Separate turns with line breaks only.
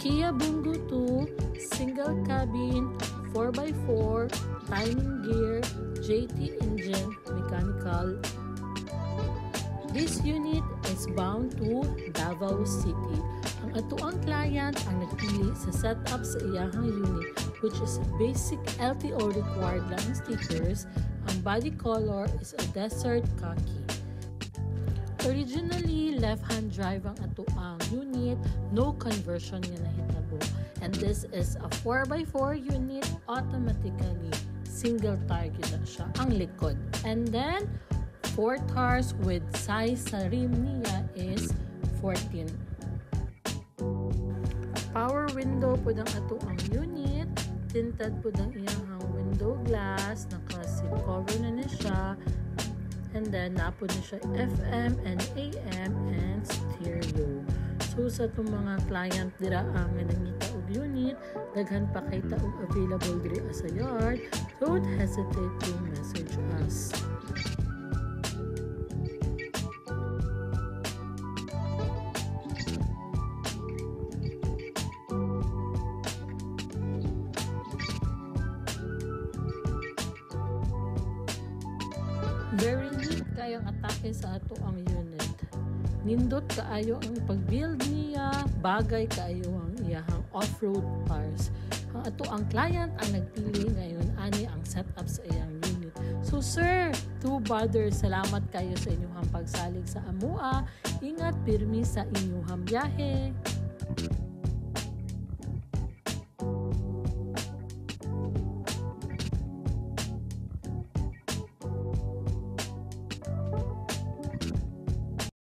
Kia Bungo 2, single cabin, 4x4, timing gear, JT engine, mechanical. This unit is bound to Davao City. Ang atoang client ang nagpili sa setup sa iyahang unit, which is basic LTO required lang stickers. Ang body color is a desert khaki. Originally, left-hand drive ang atoang unit, no conversion nga nahitabo. And this is a 4x4 unit, automatically single tire kita siya ang likod. And then 4 tires with size sa rim niya is 14. Power window po ang atoang unit, tinted po ang iyang window glass, naka-seat cover na niya siya. And then, napo na siya FM and AM and stereo. So, sa itong mga client dira ang nangita og unit, daghan pa kay taong available diri sa yard. Don't hesitate to message us. Very neat kayang atake sa ato ang unit. Nindot kaayo ang pag-build niya, bagay kaayo ang iyahang off-road tires. Ang ato ang client ang nagpili ngayon ani ang setup sa iyang unit. So sir, to bother, salamat kayo sa inyong pagsalig sa amua. Ingat pirmi sa inyong biyahe.